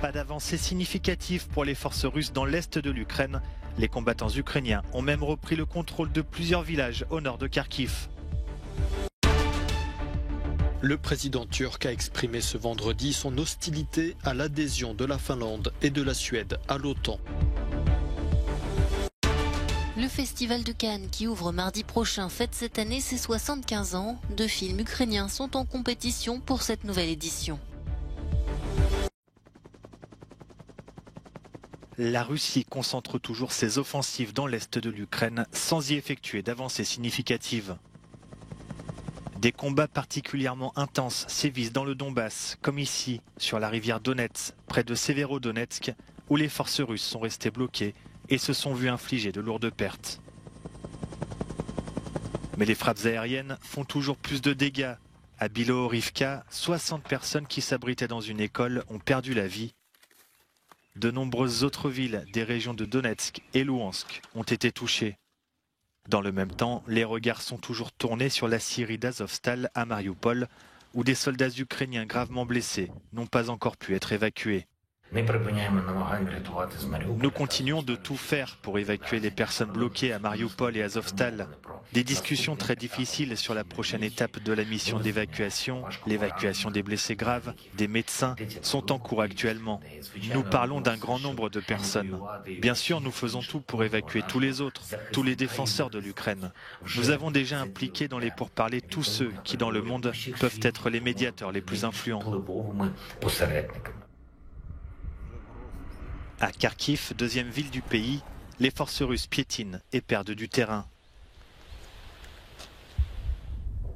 Pas d'avancée significative pour les forces russes dans l'est de l'Ukraine. Les combattants ukrainiens ont même repris le contrôle de plusieurs villages au nord de Kharkiv. Le président turc a exprimé ce vendredi son hostilité à l'adhésion de la Finlande et de la Suède à l'OTAN. Le Festival de Cannes, qui ouvre mardi prochain, fête cette année ses 75 ans. 2 films ukrainiens sont en compétition pour cette nouvelle édition. La Russie concentre toujours ses offensives dans l'est de l'Ukraine sans y effectuer d'avancées significatives. Des combats particulièrement intenses sévissent dans le Donbass, comme ici, sur la rivière Donets, près de Severodonetsk, où les forces russes sont restées bloquées et se sont vues infliger de lourdes pertes. Mais les frappes aériennes font toujours plus de dégâts. À Bilohorivka, 60 personnes qui s'abritaient dans une école ont perdu la vie. De nombreuses autres villes des régions de Donetsk et Louhansk ont été touchées. Dans le même temps, les regards sont toujours tournés sur la scierie d'Azovstal à Mariupol, où des soldats ukrainiens gravement blessés n'ont pas encore pu être évacués. Nous continuons de tout faire pour évacuer les personnes bloquées à Mariupol et Azovstal. Des discussions très difficiles sur la prochaine étape de la mission d'évacuation, l'évacuation des blessés graves, des médecins, sont en cours actuellement. Nous parlons d'un grand nombre de personnes. Bien sûr, nous faisons tout pour évacuer tous les autres, tous les défenseurs de l'Ukraine. Nous avons déjà impliqué dans les pourparlers tous ceux qui, dans le monde, peuvent être les médiateurs les plus influents. À Kharkiv, deuxième ville du pays, les forces russes piétinent et perdent du terrain.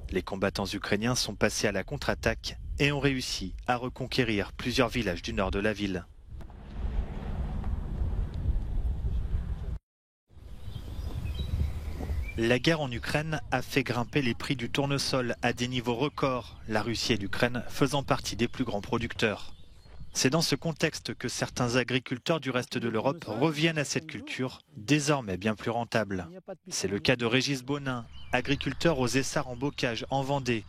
Les combattants ukrainiens sont passés à la contre-attaque et ont réussi à reconquérir plusieurs villages du nord de la ville. La guerre en Ukraine a fait grimper les prix du tournesol à des niveaux records, la Russie et l'Ukraine faisant partie des plus grands producteurs. C'est dans ce contexte que certains agriculteurs du reste de l'Europe reviennent à cette culture, désormais bien plus rentable. C'est le cas de Régis Bonin, agriculteur aux Essarts en Bocage, en Vendée.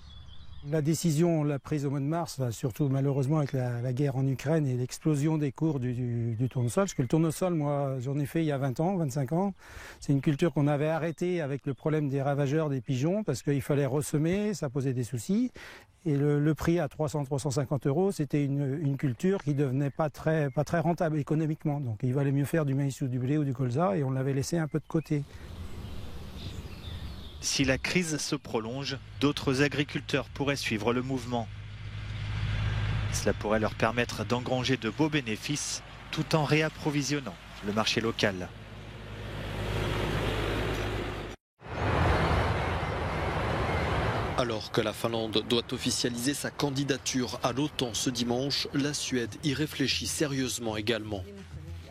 La décision, on l'a prise au mois de mars, surtout malheureusement avec la guerre en Ukraine et l'explosion des cours du tournesol. Parce que le tournesol, moi, j'en ai fait il y a 20 ans, 25 ans. C'est une culture qu'on avait arrêtée avec le problème des ravageurs, des pigeons, parce qu'il fallait ressemer, ça posait des soucis. Et le prix à 300-350 euros, c'était une culture qui devenait pas très rentable économiquement. Donc il valait mieux faire du maïs ou du blé ou du colza et on l'avait laissé un peu de côté. Si la crise se prolonge, d'autres agriculteurs pourraient suivre le mouvement. Cela pourrait leur permettre d'engranger de beaux bénéfices tout en réapprovisionnant le marché local. Alors que la Finlande doit officialiser sa candidature à l'OTAN ce dimanche, la Suède y réfléchit sérieusement également.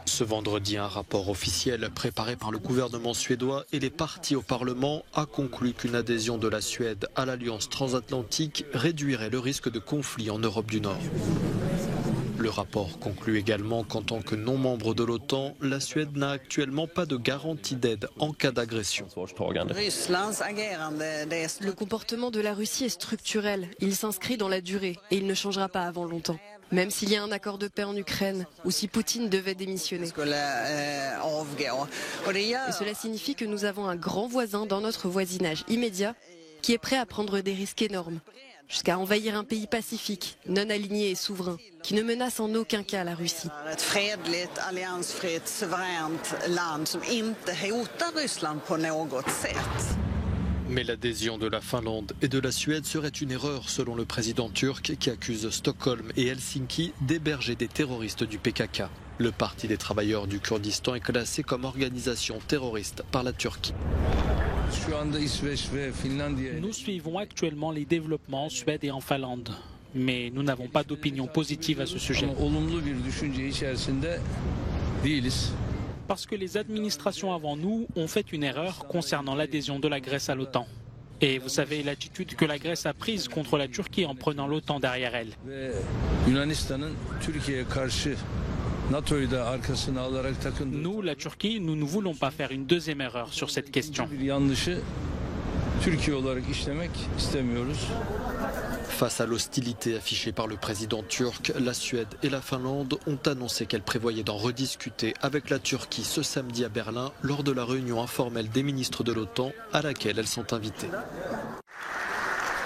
Ce vendredi, un rapport officiel préparé par le gouvernement suédois et les partis au Parlement a conclu qu'une adhésion de la Suède à l'Alliance transatlantique réduirait le risque de conflit en Europe du Nord. Le rapport conclut également qu'en tant que non-membre de l'OTAN, la Suède n'a actuellement pas de garantie d'aide en cas d'agression. Le comportement de la Russie est structurel, il s'inscrit dans la durée et il ne changera pas avant longtemps. Même s'il y a un accord de paix en Ukraine ou si Poutine devait démissionner. Et cela signifie que nous avons un grand voisin dans notre voisinage immédiat qui est prêt à prendre des risques énormes, jusqu'à envahir un pays pacifique, non aligné et souverain, qui ne menace en aucun cas la Russie. Mais l'adhésion de la Finlande et de la Suède serait une erreur selon le président turc qui accuse Stockholm et Helsinki d'héberger des terroristes du PKK. Le Parti des travailleurs du Kurdistan est classé comme organisation terroriste par la Turquie. Nous suivons actuellement les développements en Suède et en Finlande, mais nous n'avons pas d'opinion positive à ce sujet. Parce que les administrations avant nous ont fait une erreur concernant l'adhésion de la Grèce à l'OTAN. Et vous savez l'attitude que la Grèce a prise contre la Turquie en prenant l'OTAN derrière elle. Nous, la Turquie, nous ne voulons pas faire une deuxième erreur sur cette question. Face à l'hostilité affichée par le président turc, la Suède et la Finlande ont annoncé qu'elles prévoyaient d'en rediscuter avec la Turquie ce samedi à Berlin lors de la réunion informelle des ministres de l'OTAN à laquelle elles sont invitées.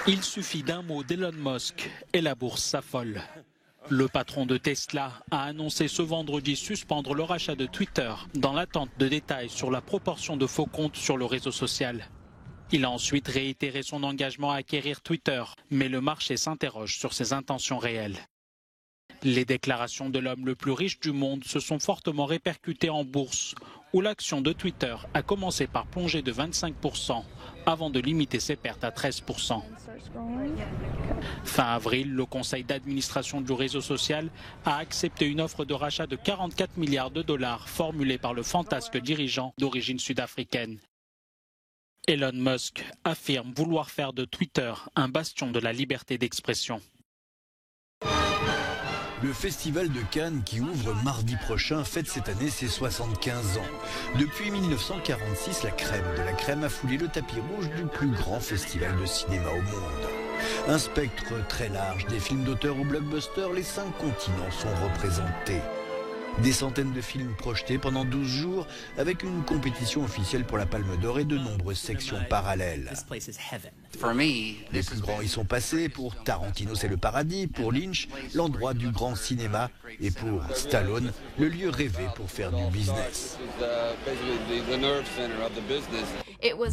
Il suffit d'un mot d'Elon Musk et la bourse s'affole. Le patron de Tesla a annoncé ce vendredi suspendre le rachat de Twitter dans l'attente de détails sur la proportion de faux comptes sur le réseau social. Il a ensuite réitéré son engagement à acquérir Twitter, mais le marché s'interroge sur ses intentions réelles. Les déclarations de l'homme le plus riche du monde se sont fortement répercutées en bourse, où l'action de Twitter a commencé par plonger de 25% avant de limiter ses pertes à 13%. Fin avril, le conseil d'administration du réseau social a accepté une offre de rachat de 44 milliards de dollars formulée par le fantasque dirigeant d'origine sud-africaine. Elon Musk affirme vouloir faire de Twitter un bastion de la liberté d'expression. Le Festival de Cannes, qui ouvre mardi prochain, fête cette année ses 75 ans. Depuis 1946, la crème de la crème a foulé le tapis rouge du plus grand festival de cinéma au monde. Un spectre très large, des films d'auteur au blockbuster, les 5 continents sont représentés. Des centaines de films projetés pendant 12 jours, avec une compétition officielle pour la Palme d'Or et de nombreuses sections parallèles. Les plus grands y sont passés. Pour Tarantino, c'est le paradis. Pour Lynch, l'endroit du grand cinéma. Et pour Stallone, le lieu rêvé pour faire du business.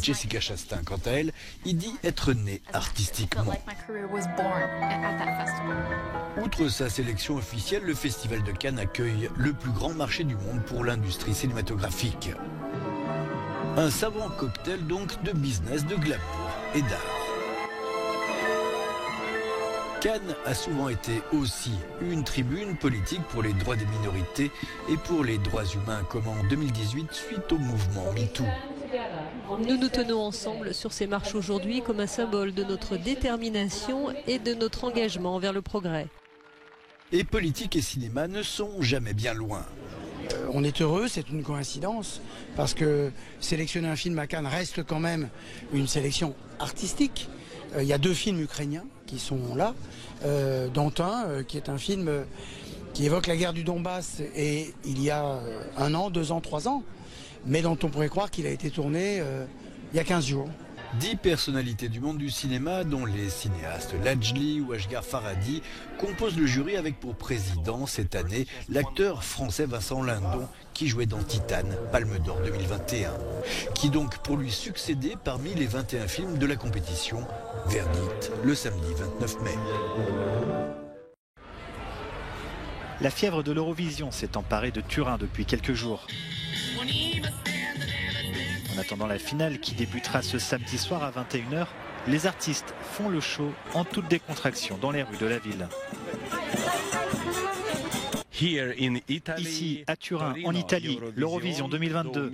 Jessica Chastain, quant à elle, y dit être née artistiquement. Outre sa sélection officielle, le Festival de Cannes accueille le plus grand marché du monde pour l'industrie cinématographique. Un savant cocktail donc de business, de glamour et d'art. Cannes a souvent été aussi une tribune politique pour les droits des minorités et pour les droits humains, comme en 2018 suite au mouvement MeToo. Nous nous tenons ensemble sur ces marches aujourd'hui comme un symbole de notre détermination et de notre engagement vers le progrès. Et politique et cinéma ne sont jamais bien loin. On est heureux, c'est une coïncidence, parce que sélectionner un film à Cannes reste quand même une sélection artistique. Il y a 2 films ukrainiens qui sont là, dont un qui est un film qui évoque la guerre du Donbass et il y a 1 an, 2 ans, 3 ans, mais dont on pourrait croire qu'il a été tourné il y a 15 jours. 10 personnalités du monde du cinéma, dont les cinéastes Lajli ou Ashghar Farhadi, composent le jury avec pour président cette année l'acteur français Vincent Lindon, qui jouait dans Titane, Palme d'Or 2021. Qui donc pour lui succéder parmi les 21 films de la compétition, verdict le samedi 29 mai. La fièvre de l'Eurovision s'est emparée de Turin depuis quelques jours. En attendant la finale qui débutera ce samedi soir à 21 h, les artistes font le show en toute décontraction dans les rues de la ville. Ici, à Turin, en Italie, l'Eurovision 2022.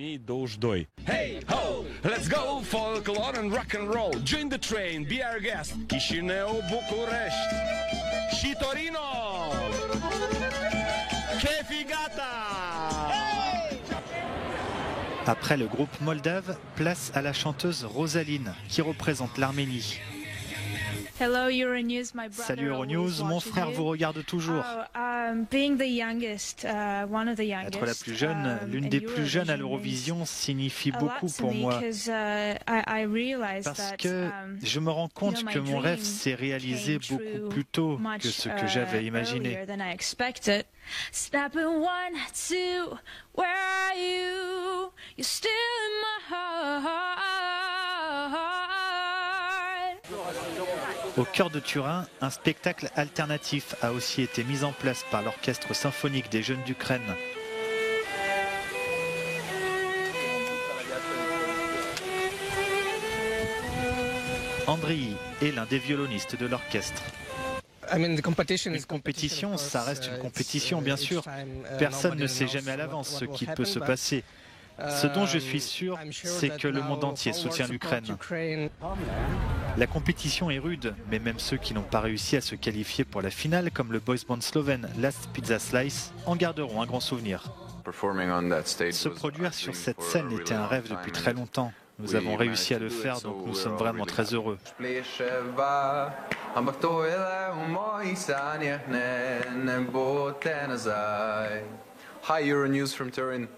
Hey ho, let's go folklore and rock and roll. Join the train, be our guest. Chisinau, Bucuresti, Torino. Que figata! Après le groupe moldave, place à la chanteuse Rosaline, qui représente l'Arménie. Salut Euronews, mon frère vous regarde toujours. Être la plus jeune, l'une des plus jeunes à l'Eurovision signifie beaucoup pour moi. Parce que je me rends compte que mon rêve s'est réalisé beaucoup plus tôt que ce que j'avais imaginé. Au cœur de Turin, un spectacle alternatif a aussi été mis en place par l'Orchestre symphonique des jeunes d'Ukraine. Andriy est l'un des violonistes de l'orchestre. Une compétition, ça reste une compétition, bien sûr. Personne ne sait jamais à l'avance ce qui peut se passer. Ce dont je suis sûr, c'est que le monde entier soutient l'Ukraine. La compétition est rude, mais même ceux qui n'ont pas réussi à se qualifier pour la finale, comme le boys band slovène Last Pizza Slice, en garderont un grand souvenir. Se produire sur cette scène était un rêve depuis très longtemps. Nous avons réussi à le faire, donc nous sommes vraiment très heureux. Hi, Euronews from Turin.